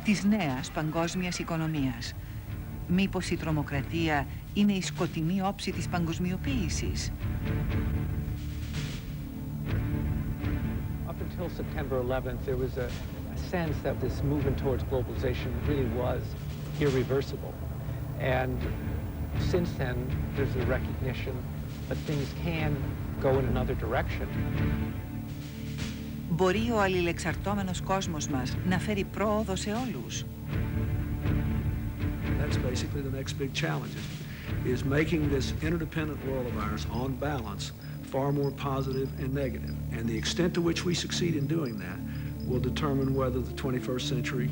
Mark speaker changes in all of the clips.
Speaker 1: της νέας παγκόσμιας οικονομίας. Μήπως η τρομοκρατία είναι η σκοτεινή όψη της παγκοσμιοποίησης?
Speaker 2: Up until September 11th, there was a sense that this movement towards globalization really was irreversible. And since then, there's a recognition that things can go in another direction.
Speaker 1: Μπορεί ο αλληλεξαρτώμενος κόσμος μας να φέρει πρόοδο σε όλους?
Speaker 3: That's basically the next big challenge, is making this interdependent world of ours on balance far more positive and negative. And the extent to which we succeed in doing that will determine whether the 21st century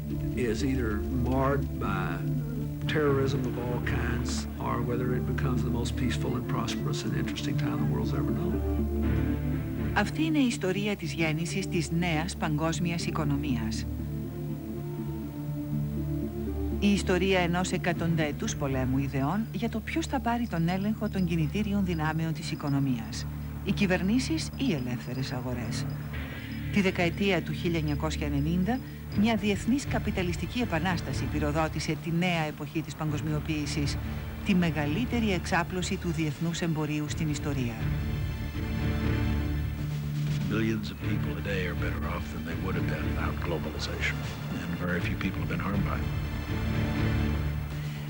Speaker 3: is either marred by terrorism of all kinds or whether it becomes the most peaceful and prosperous and interesting time the world's ever known.
Speaker 1: Αυτή είναι η ιστορία της γέννησης της νέας παγκόσμιας οικονομίας. Η ιστορία ενός εκατονταετούς πολέμου ιδεών για το ποιος θα πάρει τον έλεγχο των κινητήριων δυνάμεων της οικονομίας. Οι κυβερνήσεις ή οι ελεύθερες αγορές. Τη δεκαετία του 1990, μια διεθνής καπιταλιστική επανάσταση πυροδότησε τη νέα εποχή της παγκοσμιοποίησης, τη μεγαλύτερη εξάπλωση του διεθνούς εμπορίου στην ιστορία.
Speaker 4: Billions of people today are better off than they would have been without globalization, and very few people have been harmed by it.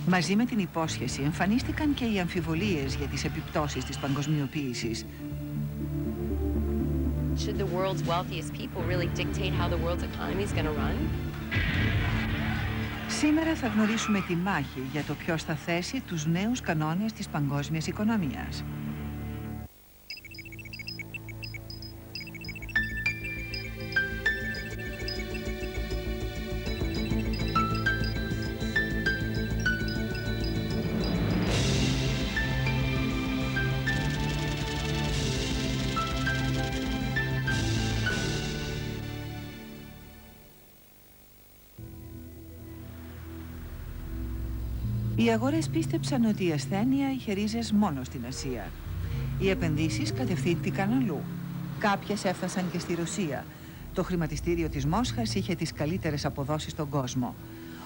Speaker 1: Μαζί με την υπόσχεση εμφανίστηκαν και οι αμφιβολίες για τις επιπτώσεις της παγκοσμιοποίησης.
Speaker 5: Should the world's wealthiest people really dictate how the world's economy is going to run?
Speaker 1: Σήμερα θα γνωρίσουμε τη μάχη για το ποιος θα θέσει τους νέους κανόνες της παγκόσμιας οικονομίας. Οι αγορές πίστεψαν ότι η ασθένεια είχε ρίζες μόνο στην Ασία. Οι επενδύσεις κατευθύνθηκαν αλλού. Κάποιες έφτασαν και στη Ρωσία. Το χρηματιστήριο της Μόσχας είχε τις καλύτερες αποδόσεις στον κόσμο.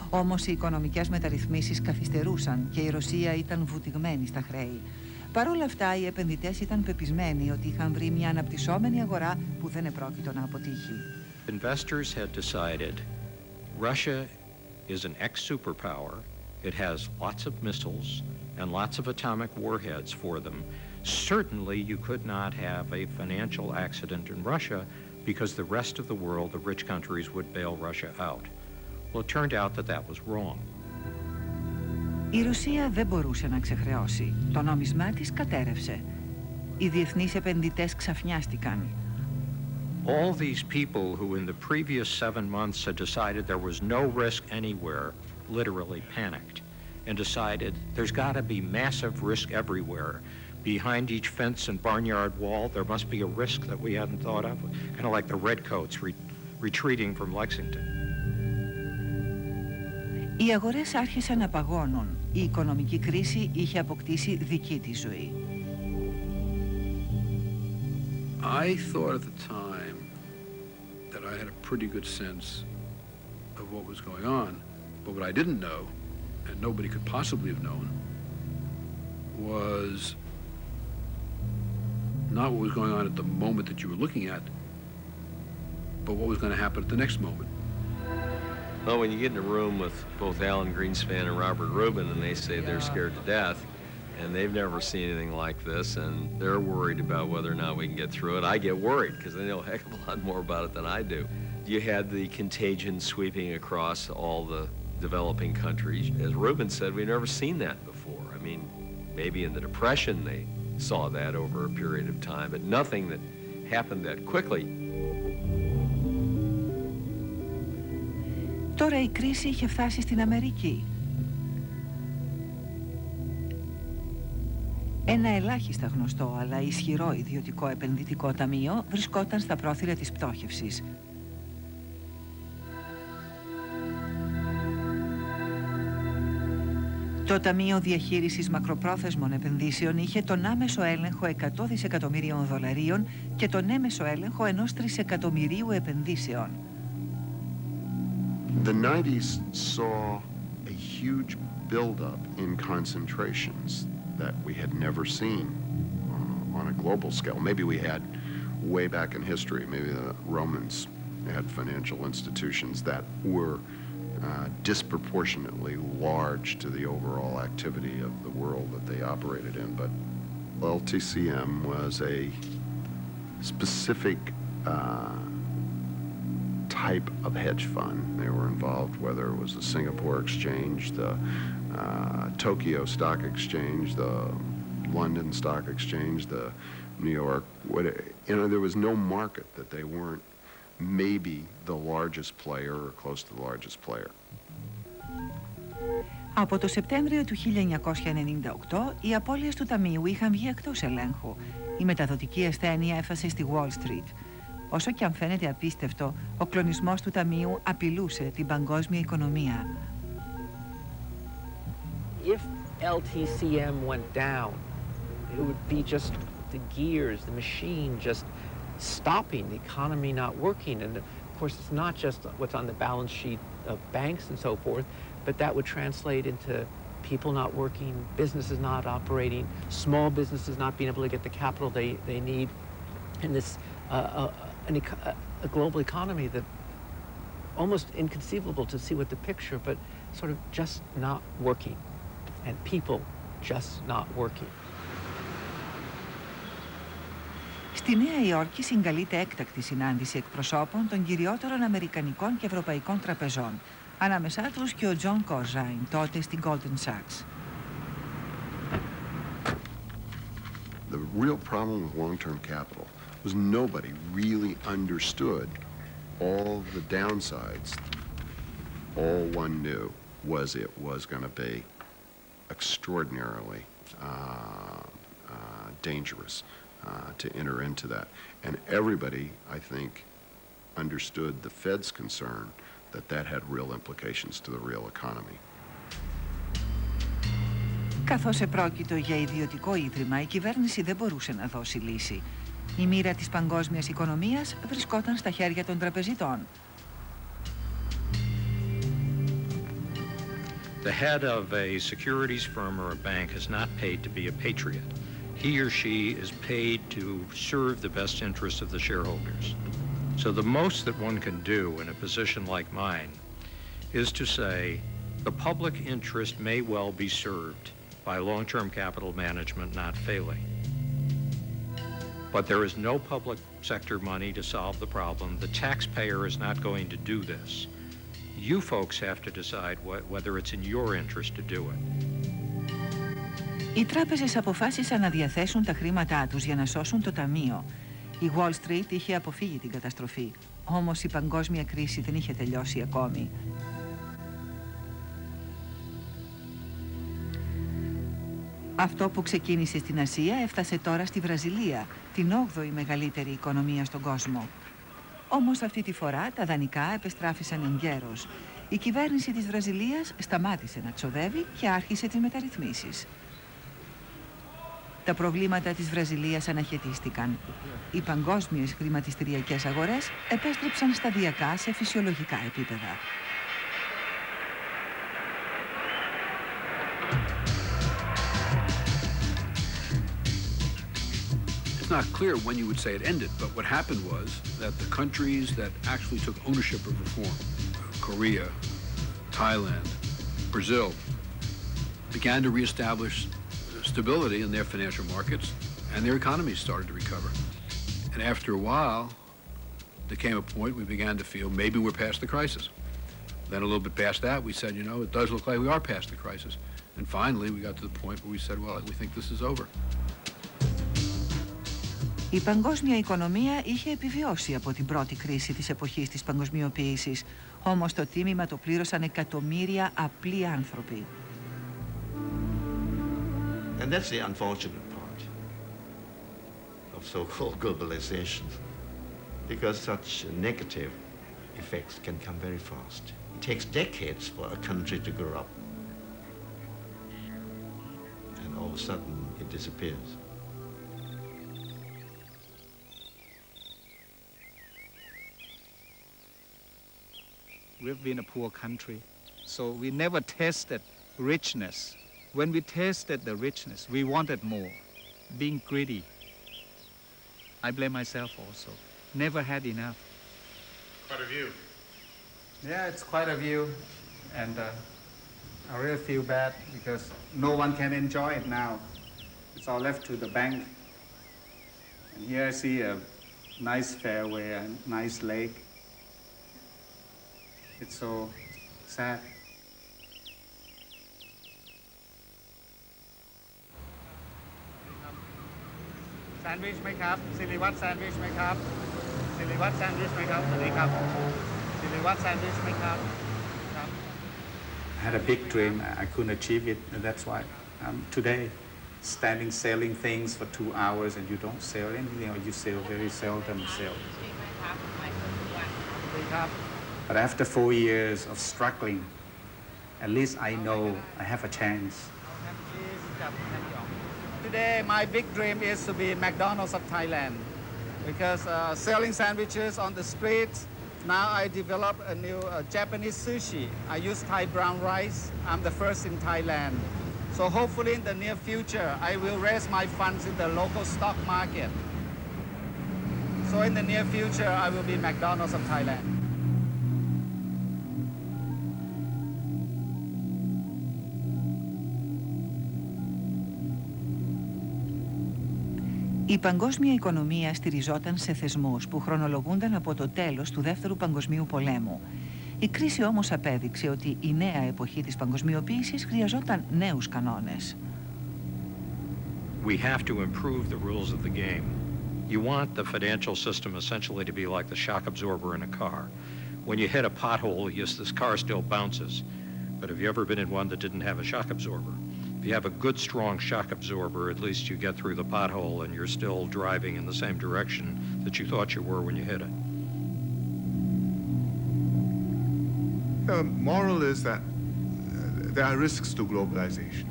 Speaker 1: Όμως οι οικονομικές μεταρρυθμίσεις καθυστερούσαν και η Ρωσία ήταν βουτυγμένη στα χρέη. Παρ' όλα αυτά, οι επενδυτές ήταν πεπισμένοι ότι είχαν βρει μια αναπτυσσόμενη αγορά που δεν επρόκειτο να αποτύχει.
Speaker 6: Investors had decided Russia is an ex-superpower. It has lots of missiles and lots of atomic warheads for them. Certainly, you could not have a financial accident in Russia because the rest of the world, the rich countries, would bail Russia out. Well, it turned out that that was wrong.
Speaker 1: Η Ρωσία δεν μπορούσε να ξεχρεώσει. Το νόμισμά της κατέρευσε. Οι διεθνείς επενδυτές ξαφνιάστηκαν.
Speaker 6: All these people who in the previous 7 months had decided there was no risk anywhere literally panicked and decided there's got to be massive risk everywhere. Behind each fence and barnyard wall, there must be a risk that we hadn't thought of, kind of like the redcoats retreating from Lexington.
Speaker 1: Οι αγορές άρχισαν να παγώνουν. Η οικονομική κρίση είχε αποκτήσει δική της ζωή.
Speaker 3: I thought at the time that I had a pretty good sense of what was going on, but what I didn't know, and nobody could possibly have known, was not what was going on at the moment that you were looking at, but what was going to happen at the next moment.
Speaker 7: Well, when you get in a room with both Alan Greenspan and Robert Rubin and they say they're scared to death and they've never seen anything like this and they're worried about whether or not we can get through it, I get worried because they know a heck of a lot more about it than I do. You had the contagion sweeping across all the developing countries. As Rubin said, we've never seen that before. I mean, maybe in the Depression they saw that over a period of time, but nothing that happened that quickly.
Speaker 1: Τώρα η κρίση είχε φτάσει στην Αμερική. Ένα ελάχιστα γνωστό αλλά ισχυρό ιδιωτικό επενδυτικό ταμείο βρισκόταν στα πρόθυρα της πτώχευσης. Το Ταμείο Διαχείρισης Μακροπρόθεσμων Επενδύσεων είχε τον άμεσο έλεγχο 100 δισεκατομμυρίων δολαρίων και τον έμεσο έλεγχο 1 τρισεκατομμυρίου επενδύσεων.
Speaker 8: The 90s saw a huge buildup in concentrations that we had never seen on a global scale. Maybe we had way back in history. Maybe the Romans had financial institutions that were disproportionately large to the overall activity of the world that they operated in. But LTCM was a specific type of hedge fund. They were involved, whether it was the Singapore Exchange, the Tokyo Stock Exchange, the London Stock Exchange, the New York. There was no market that they weren't maybe the largest player or close to the largest player.
Speaker 1: Από το Σεπτέμβριο του 1998, οι απώλειες του Ταμείου είχαν βγει εκτός ελέγχου. Η μεταδοτική ασθένεια έφτασε στη Wall Street. Όσο και αν φαίνεται απίστευτο, ο κλονισμός του Ταμείου απειλούσε την παγκόσμια οικονομία.
Speaker 2: If LTCM went down, it would be just the gears, the machine just stopping, the economy not working. And of course, it's not just what's on the balance sheet of banks and so forth, but that would translate into people not working, businesses not operating, small businesses not being able to get the capital they need, and this a global economy that almost inconceivable to see what the picture, but sort of just not working, and people just not working.
Speaker 1: Στη Νέα Υόρκη συγκαλείται έκτακτη συνάντηση εκπροσώπων των κυριότερων αμερικανικών και ευρωπαϊκών τραπεζών. Ανάμεσά τους και ο Τζον Κορζάιν, τότε στην Goldman Sachs.
Speaker 8: The real problem with long-term capital was nobody really understood all the downsides. All one knew was it was going to be extraordinarily dangerous to enter into that. And everybody, I think, understood the Fed's concern that that had real implications to the real economy.
Speaker 1: Καθώς επρόκειτο για ιδιωτικό ίδρυμα, η κυβέρνηση δεν μπορούσε να δώσει λύση. Η μοίρα της παγκόσμιας οικονομίας βρισκόταν στα χέρια των τραπεζιτών.
Speaker 6: The head of a securities firm or a bank is not paid to be a patriot. He or she is paid to serve the best interests of the shareholders. So the most that one can do in a position like mine is to say the public interest may well be served by long-term capital management not failing. But there is no public sector money to solve the problem. The taxpayer is not going to do this. You folks have to decide whether it's in your interest to do it.
Speaker 1: Οι τράπεζες αποφάσισαν να διαθέσουν τα χρήματά τους για να σώσουν το ταμείο. Η Wall Street είχε αποφύγει την καταστροφή, όμως η παγκόσμια κρίση δεν είχε τελειώσει ακόμη. Αυτό που ξεκίνησε στην Ασία έφτασε τώρα στη Βραζιλία, την 8η μεγαλύτερη οικονομία στον κόσμο. Όμως αυτή τη φορά τα δανεικά επεστράφησαν εγκαίρως. Η κυβέρνηση της Βραζιλίας σταμάτησε να ξοδεύει και άρχισε τις μεταρρυθμίσεις. Τα προβλήματα της Βραζιλίας αναχαιτίστηκαν. Οι παγκόσμιες χρηματιστηριακές αγορές επέστρεψαν σταδιακά σε φυσιολογικά επίπεδα.
Speaker 3: It's not clear when you would say it ended, but what happened was that the countries that actually took ownership of reform, Korea, Thailand, Brazil, began to reestablish stability in their financial markets, and their economies started to recover. And after a while, there came a point we began to feel maybe we're past the crisis. Then a little bit past that, we said, you know, it does look like we are past the crisis. And finally, we got to the point where we said, well, we think this is over.
Speaker 1: Η παγκόσμια οικονομία είχε επιβιώσει από την πρώτη κρίση της εποχής της παγκοσμιοποίησης. Όμως το τίμημα το πλήρωσαν εκατομμύρια απλοί άνθρωποι.
Speaker 9: And that's the unfortunate part of so-called globalization, because such negative effects can come very fast. It takes decades for a country to grow up, and all of a sudden it disappears.
Speaker 10: we've been a poor country, so we never tasted richness. When we tasted the richness, we wanted more, being greedy. I blame myself also. Never had enough.
Speaker 11: Quite a view.
Speaker 10: Yeah, it's quite a view, and I really feel bad because no one can enjoy it now. It's all left to the bank. And here I see a nice fairway, a nice lake. It's so sad. Sandwich ไหมครับศิริวัฒน์ sandwich ไหมครับศิริวัฒน์ sandwich ไหมครับสวัสดีครับศิริวัฒน์ sandwich ไหมครับ I had a big dream. I couldn't achieve it, and that's why today standing selling things for 2 hours and you don't sell anything, or you sell very seldom sell. But after 4 years of struggling, at least I know I have a chance. Today, my big dream is to be McDonald's of Thailand, because selling sandwiches on the streets, now I develop a new Japanese sushi. I use Thai brown rice. I'm the first in Thailand. So hopefully in the near future, I will raise my funds in the local stock market. So in the near future, I will be McDonald's of Thailand.
Speaker 1: Η παγκόσμια οικονομία στηριζόταν σε θεσμούς που χρονολογούνταν από το τέλος του Δεύτερου Παγκοσμίου Πολέμου. Η κρίση όμως απέδειξε ότι η νέα εποχή της παγκοσμιοποίησης χρειαζόταν νέους κανόνες.
Speaker 6: We have to improve the rules of the game. You want the financial system essentially to be like the shock absorber in a car. When you hit a pothole, yes, this car still bounces. But have you ever been in one that didn't have a shock absorber? If you have a good, strong shock absorber, at least you get through the pothole and you're still driving in the same direction that you thought you were when you hit it.
Speaker 11: The moral is that there are risks to globalization,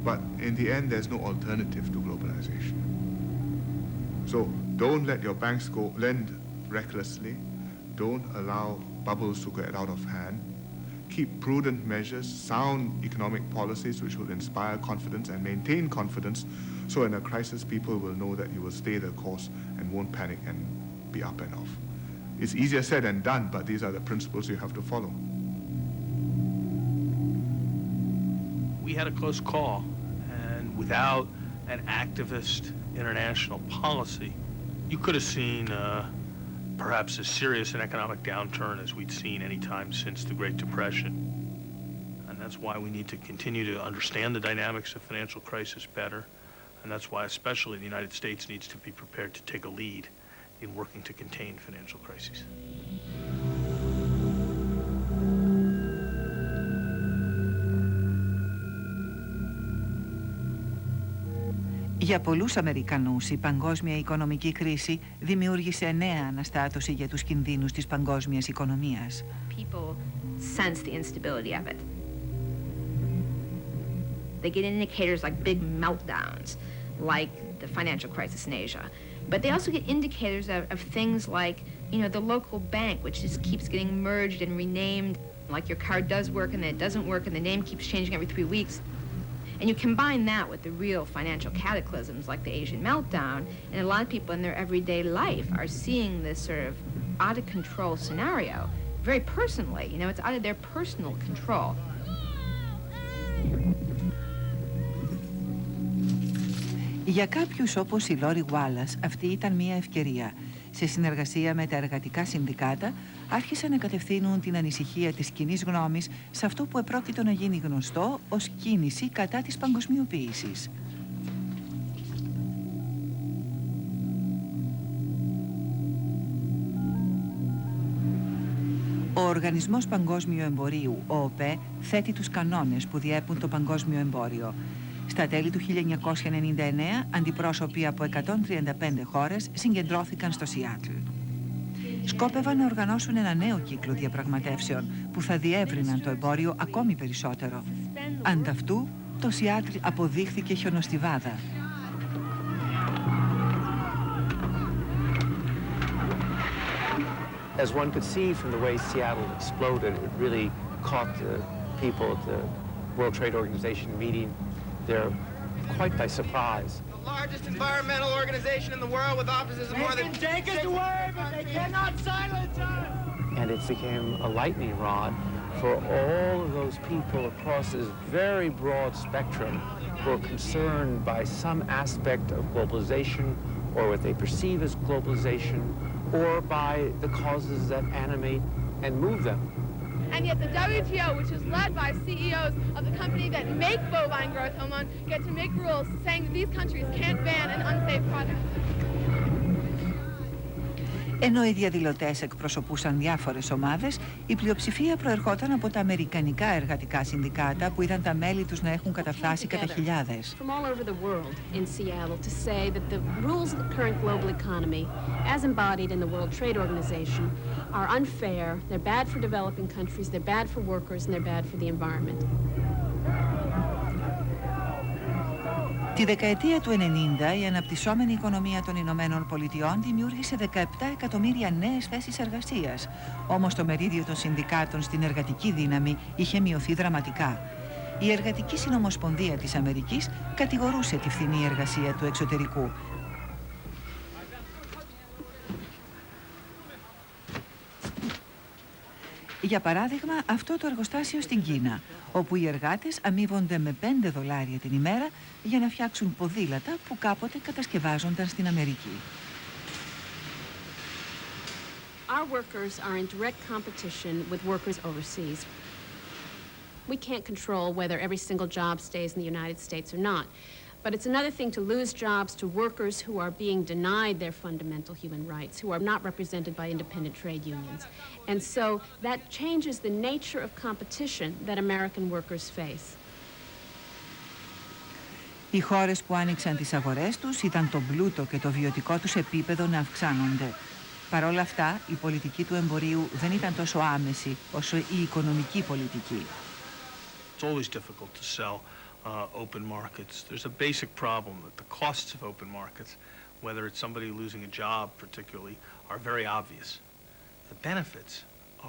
Speaker 11: but in the end, there's no alternative to globalization. So don't let your banks lend recklessly. Don't allow bubbles to get out of hand. Keep prudent measures, sound economic policies which will inspire confidence and maintain confidence, so in a crisis people will know that you will stay the course and won't panic and be up and off. It's easier said than done, but these are the principles you have to follow.
Speaker 12: We had a close call, and without an activist international policy, you could have seen perhaps as serious an economic downturn as we'd seen any time since the Great Depression. And that's why we need to continue to understand the dynamics of financial crisis better. And that's why especially the United States needs to be prepared to take a lead in working to contain financial crises.
Speaker 1: Για πολλούς Αμερικανούς, η παγκόσμια οικονομική κρίση δημιούργησε νέα αναστάτωση για τους κινδύνους της παγκόσμιας οικονομίας.
Speaker 5: People sense the instability of it. They get indicators like big meltdowns, like the financial crisis in Asia. But they also get indicators of things like, you know, the local bank, which just keeps getting merged and renamed. Like your card does work and then it doesn't work and the name keeps changing every 3 weeks. And you combine that with the real financial cataclysms like the Asian meltdown, and a lot of people in their everyday life are seeing this sort of out-of-control scenario very personally. You know, it's out of their personal control.
Speaker 1: Για κάποιους όπως η Λόρι Γουάλλας, αυτή ήταν μια ευκαιρία. Σε συνεργασία με τα εργατικά συνδικάτα, άρχισαν να κατευθύνουν την ανησυχία της κοινής γνώμης σε αυτό που επρόκειτο να γίνει γνωστό ως κίνηση κατά της παγκοσμιοποίησης. Ο Οργανισμός Παγκόσμιου Εμπορίου, ο ΟΠΕ, θέτει τους κανόνες που διέπουν το παγκόσμιο εμπόριο. Στα τέλη του 1999, αντιπρόσωποι από 135 χώρες συγκεντρώθηκαν στο Σιάτλ. Σκόπευαν να οργανώσουν ένα νέο κύκλο διαπραγματεύσεων που θα διεύρυναν το εμπόριο ακόμη περισσότερο. Ανταυτού, το Σιάτλ αποδείχθηκε χιονοστιβάδα.
Speaker 2: As one could see from the way Seattle exploded, it really caught the people at the World Trade Organization meeting there quite by surprise.
Speaker 13: The largest environmental organization in the world with offices of more than...
Speaker 14: They can take us away, but they cannot silence us!
Speaker 2: And it became a lightning rod for all of those people across this very broad spectrum who are concerned by some aspect of globalization or what they perceive as globalization or by the causes that animate and move them.
Speaker 15: And yet the WTO, which is led by CEOs of the company that make bovine growth hormone, get to make rules saying that these countries can't ban an unsafe product.
Speaker 1: Ενώ οι διαδηλωτές εκπροσωπούσαν διάφορες ομάδες, η πλειοψηφία προερχόταν από τα αμερικανικά εργατικά συνδικάτα που είδαν τα μέλη τους να έχουν καταφτάσει κατά χιλιάδες.
Speaker 16: From all over the world in Seattle to say that the rules of the current global economy, as embodied in the World Trade Organization, are unfair, they're bad for developing countries, they're bad for workers, and they're bad for the environment.
Speaker 1: Τη δεκαετία του 90, η αναπτυσσόμενη οικονομία των Ηνωμένων Πολιτειών δημιούργησε 17 εκατομμύρια νέες θέσεις εργασίας. Όμως το μερίδιο των συνδικάτων στην εργατική δύναμη είχε μειωθεί δραματικά. Η Εργατική Συνομοσπονδία της Αμερικής κατηγορούσε τη φθηνή εργασία του εξωτερικού. Για παράδειγμα, αυτό το εργοστάσιο στην Κίνα, όπου οι εργάτες αμείβονται με $5 την ημέρα για να φτιάξουν ποδήλατα που κάποτε κατασκευάζονταν στην Αμερική.
Speaker 16: Our workers are in direct competition with workers overseas. We can't control whether every single job stays in the United States or not. But it's another thing to lose jobs to workers who are being denied their fundamental human rights, who are not represented by independent trade unions. And so that changes the nature of competition that American workers face.
Speaker 1: Οι χώρες που άνοιξαν τις αγορές τους είδαν τον πλούτο και το βιωτικό τους επίπεδο να αυξάνονται. Παρ' όλα αυτά, η πολιτική του εμπορίου δεν ήταν τόσο άμεση όσο η οικονομική πολιτική.
Speaker 12: It's always difficult to sell open markets. There's a basic problem that the costs of open markets, whether it's somebody losing a job particularly, are very obvious. The benefits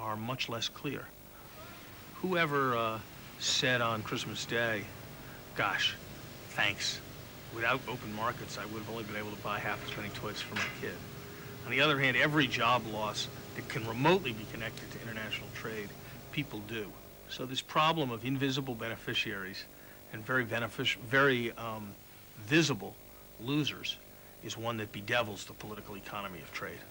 Speaker 12: are much less clear. Whoever said on Christmas Day, gosh, thanks. Without open markets, I would have only been able to buy half as many toys for my kid. On the other hand, every job loss that can remotely be connected to international trade, people do. So this problem of invisible beneficiaries and very visible losers is one that bedevils the political economy of trade.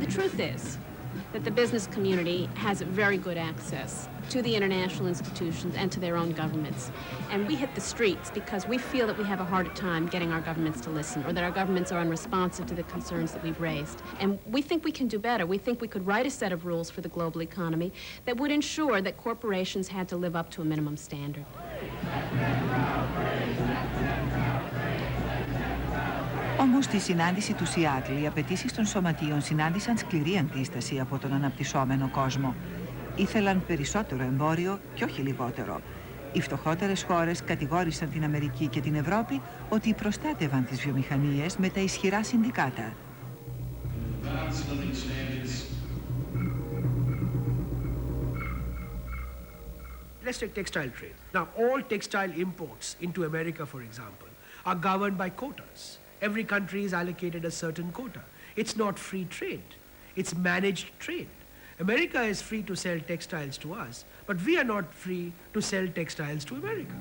Speaker 16: The truth is that the business community has very good access to the international institutions and to their own governments. And we hit the streets because we feel that we have a harder time getting our governments to listen, or that our governments are unresponsive to the concerns that we've raised. And we think we can do better. We think we could write a set of rules for the global economy that would ensure that corporations had to live up to a minimum standard.
Speaker 1: Όμως στη συνάντηση του Σιάτλ, οι απαιτήσεις των σωματείων συνάντησαν σκληρή αντίσταση από τον αναπτυσσόμενο κόσμο. Ήθελαν περισσότερο εμπόριο και όχι λιγότερο. Οι φτωχότερες χώρες κατηγόρησαν την Αμερική και την Ευρώπη ότι προστάτευαν τις βιομηχανίες με τα ισχυρά συνδικάτα.
Speaker 14: Let's take textile trade. Now, all textile imports into America, for example, are governed by quotas. Every country is allocated a certain quota. It's not free trade. It's managed trade. America is free to sell textiles to us, but we are not free to sell textiles to America.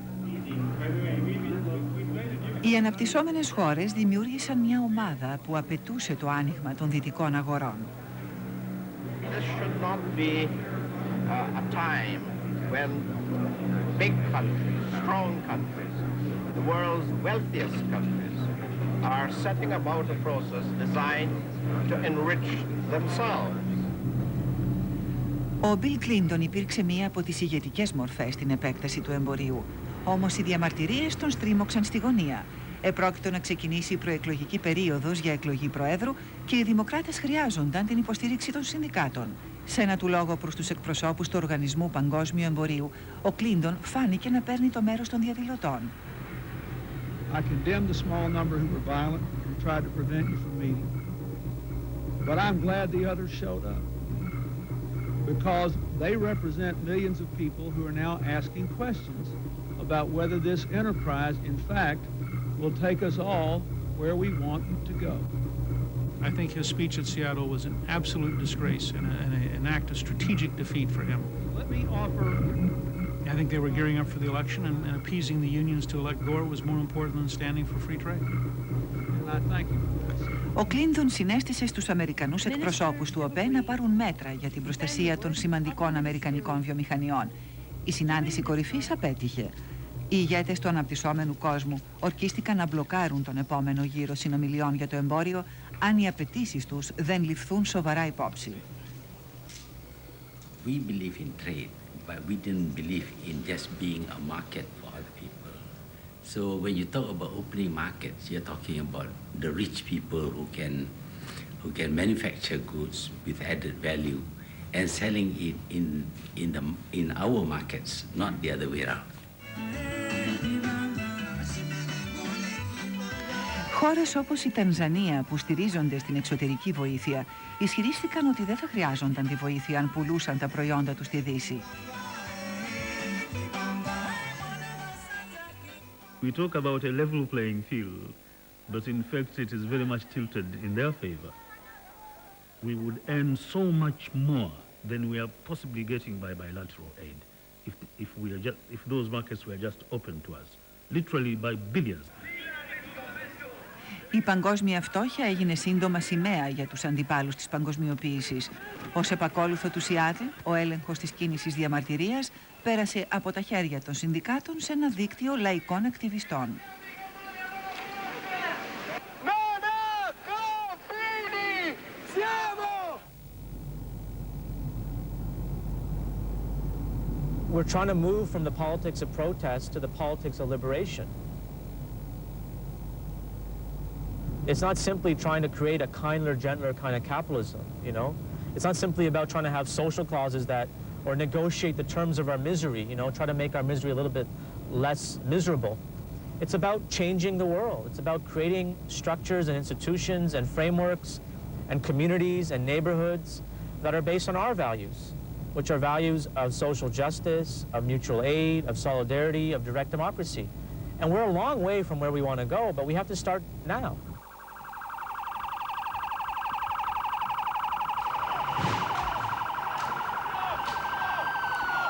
Speaker 1: Οι αναπτυσσόμενες χώρες δημιούργησαν μια ομάδα που απαιτούσε το άνοιγμα των δυτικών αγορών.
Speaker 17: This should not be a time when big countries, strong countries, the world's wealthiest countries, are setting about a process designed to enrich themselves.
Speaker 1: Ο Μπιλ Κλίντον υπήρξε μία από τις ηγετικές μορφές στην επέκταση του εμπορίου. Όμως οι διαμαρτυρίες τον στρίμωξαν στη γωνία. Επρόκειτο να ξεκινήσει η προεκλογική περίοδος για εκλογή Προέδρου και οι Δημοκράτες χρειάζονταν την υποστήριξη των συνδικάτων. Σε ένα του λόγο προς τους εκπροσώπους του Οργανισμού Παγκόσμιου Εμπορίου, ο Κλίντον φάνηκε να παίρνει το μέρος των διαδηλωτών.
Speaker 3: I condemn the small number who were violent. have tried to prevent you from meeting. But I'm glad the others showed up, because they represent millions of people who are now asking questions about whether this enterprise, in fact, will take us all where we want to go.
Speaker 18: I think his speech at Seattle was an absolute disgrace and an act of strategic defeat for him.
Speaker 3: Let me offer...
Speaker 18: I think they were gearing up for the election, and appeasing the unions to elect Gore was more important than standing for free trade.
Speaker 3: And I thank you for this.
Speaker 1: Ο Κλίντον συνέστησε στους Αμερικανούς εκπροσώπους του ΟΠΕ να πάρουν μέτρα για την προστασία των σημαντικών αμερικανικών βιομηχανιών. Η συνάντηση κορυφής απέτυχε. Οι ηγέτες του αναπτυσσόμενου κόσμου ορκίστηκαν να μπλοκάρουν τον επόμενο γύρο συνομιλιών για το εμπόριο αν οι απαιτήσεις τους δεν ληφθούν σοβαρά υπόψη.
Speaker 19: We believe in trade, but we didn't believe in just being a market for other people. So when you talk about opening markets, you're talking about the rich people who can manufacture goods with added value and selling it in our markets, not the other way around.
Speaker 1: Χώρες όπως η Τανζανία, που στηρίζονται στην εξωτερική βοήθεια, ισχυρίστηκαν ότι δεν θα χρειάζονταν τη βοήθεια αν πουλούσαν τα προϊόντα τους στη Δύση.
Speaker 20: We talk about a level playing field, but in fact it is very much tilted in their favor. We would earn so much more than we are possibly getting by bilateral aid if those markets were just open to us, literally by billions.
Speaker 1: Η παγκόσμια φτώχεια έγινε σύντομα σημαία για τους αντιπάλους της παγκοσμιοποίησης. Ως επακόλουθο του Σιάτλ, ο έλεγχος της κίνησης διαμαρτυρίας πέρασε από τα χέρια των συνδικάτων σε ένα δίκτυο λαϊκών ακτιβιστών.
Speaker 21: We're trying to move from the politics of protest to the politics of liberation. It's not simply trying to create a kinder, gentler kind of capitalism, you know? It's not simply about trying to have social clauses that, or negotiate the terms of our misery, you know, try to make our misery a little bit less miserable. It's about changing the world. It's about creating structures and institutions and frameworks and communities and neighborhoods that are based on our values, which are values of social justice, of mutual aid, of solidarity, of direct democracy. And we're a long way from where we want to go, but we have to start now.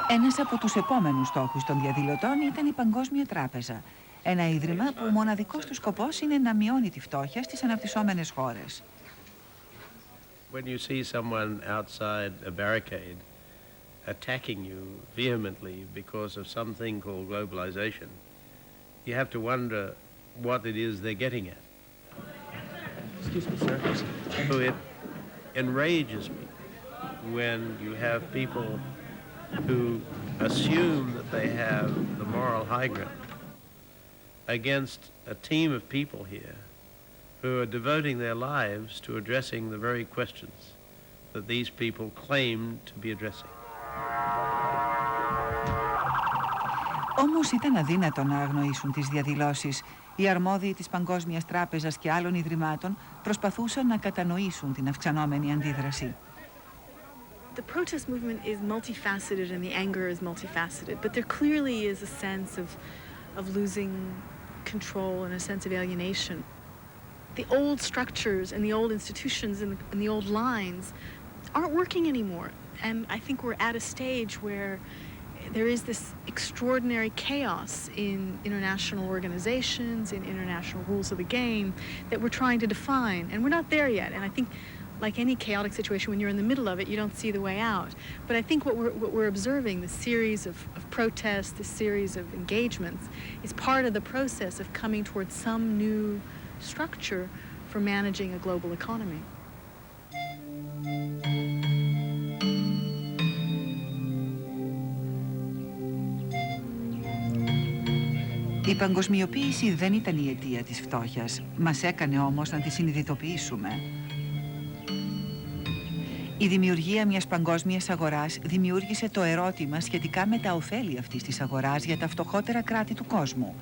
Speaker 1: Ένας από τους επόμενους στόχους των διαδηλωτών ήταν η Παγκόσμια Τράπεζα. Ένα ίδρυμα που μοναδικός του σκοπός είναι να μειώνει τη φτώχεια στις αναπτυσσόμενες χώρες.
Speaker 22: When you see someone outside a barricade attacking you vehemently because of something called globalization, you have to wonder what it is they're getting at.
Speaker 21: Excuse me, sir.
Speaker 22: So it enrages me when you have people who assume that they have the moral high ground against a team of people here who are devoting their lives to addressing the very questions that these people claim to be addressing.
Speaker 1: Όμως ήταν αδύνατο να αγνοήσουν τις διαδηλώσεις. Οι αρμόδιοι της Παγκόσμιας Τράπεζας και άλλων ιδρυμάτων προσπαθούσαν να κατανοήσουν την αυξανόμενη αντίδραση.
Speaker 23: The protest movement is multifaceted and the anger is multifaceted, but there clearly is a sense of losing control and a sense of alienation. The old structures and the old institutions and the old lines aren't working anymore. And I think we're at a stage where there is this extraordinary chaos in international organizations, in international rules of the game that we're trying to define. And we're not there yet. And I think like any chaotic situation, when you're in the middle of it, you don't see the way out. But I think what we're observing, the series of protests, the series of engagements, is part of the process of coming towards some new structure for managing a global economy.
Speaker 1: Η παγκοσμιοποίηση δεν ήταν η αιτία της φτώχειας. Μας έκανε όμως να τη συνειδητοποιήσουμε. Η δημιουργία μιας παγκόσμιας αγοράς δημιούργησε το ερώτημα σχετικά με τα ωφέλη αυτής της αγοράς για τα φτωχότερα κράτη του κόσμου.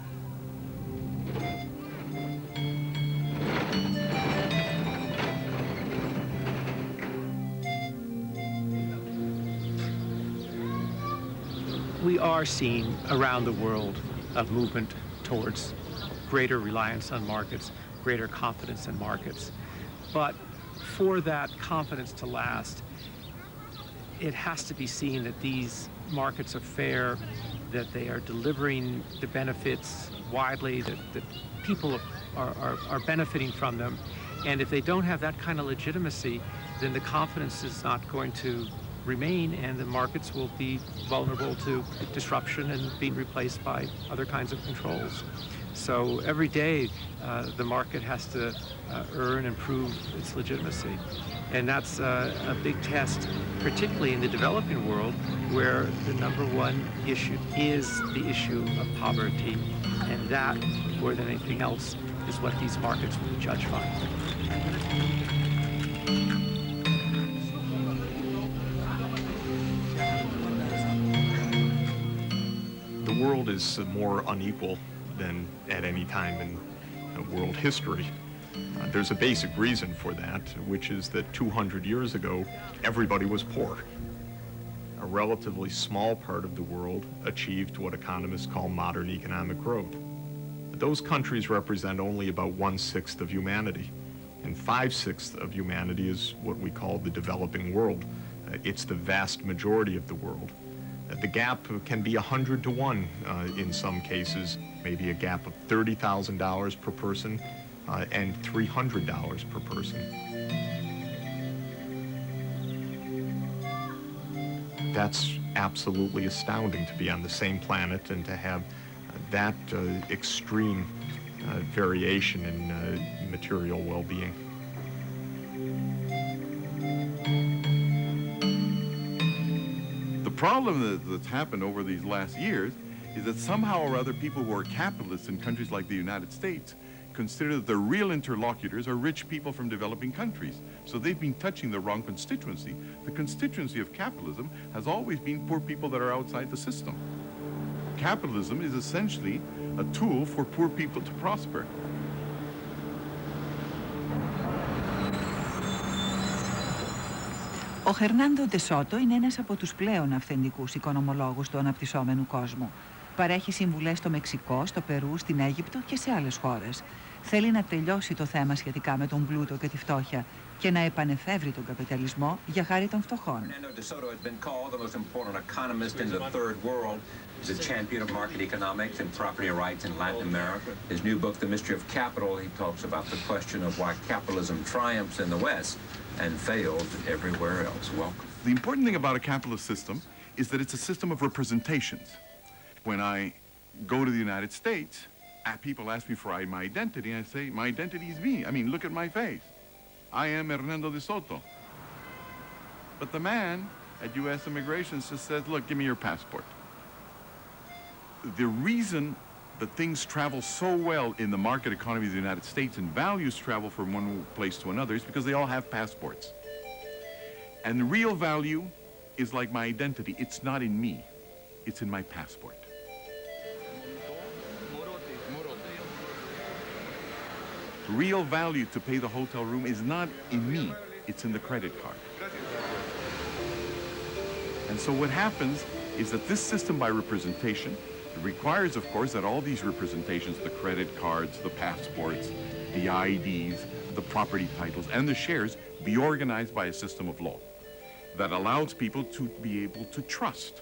Speaker 2: we are seeing around the world a movement towards greater reliance on markets, greater confidence in markets. But for that confidence to last, it has to be seen that these markets are fair, that they are delivering the benefits widely, that people are benefiting from them. And if they don't have that kind of legitimacy, then the confidence is not going to remain, and the markets will be vulnerable to disruption and being replaced by other kinds of controls. So every day, the market has to earn and prove its legitimacy. And that's a big test, particularly in the developing world, where the number one issue is the issue of poverty. And that, more than anything else, is what these markets will be judged by.
Speaker 4: The world is more unequal than at any time in world history. There's a basic reason for that, which is that 200 years ago, everybody was poor. A relatively small part of the world achieved what economists call modern economic growth. But those countries represent only about 1/6 of humanity, and 5/6 of humanity is what we call the developing world. It's the vast majority of the world. The gap can be 100 to 1 in some cases, maybe a gap of $30,000 per person and $300 per person. That's absolutely astounding, to be on the same planet and to have that extreme variation in material well-being.
Speaker 7: The problem that's happened over these last years is that somehow or other people who are capitalists in countries like the United States consider that the real interlocutors are rich people from developing countries. So they've been touching the wrong constituency. The constituency of capitalism has always been poor people that are outside the system. Capitalism is essentially a tool for poor people to prosper.
Speaker 1: Ο Χερνάντο Ντε Σότο είναι ένας από τους πλέον αυθεντικούς οικονομολόγους του αναπτυσσόμενου κόσμου. Παρέχει συμβουλές στο Μεξικό, στο Περού, στην Αίγυπτο και σε άλλες χώρες. Θέλει να τελειώσει το θέμα σχετικά με τον πλούτο και τη φτώχεια και να επανεφεύρει τον καπιταλισμό για χάρη των φτωχών.
Speaker 8: He's a champion of market economics and property rights in Latin America. His new book, The Mystery of Capital, he talks about the question of why capitalism triumphs in the West and fails everywhere else. Welcome.
Speaker 7: The important thing about a capitalist system is that it's a system of representations. When I go to the United States, people ask me for my identity, and I say, my identity is me. I mean, look at my face. I am Hernando de Soto. But the man at U.S. Immigration just says, look, give me your passport. The reason that things travel so well in the market economy of the United States and values travel from one place to another is because they all have passports. And the real value is like my identity. It's not in me. It's in my passport. Real value to pay the hotel room is not in me. It's in the credit card. And so what happens is that this system by representation requires, of course, that all these representations, the credit cards, the passports, the IDs, the property titles, and the shares be organized by a system of law that allows people to be able to trust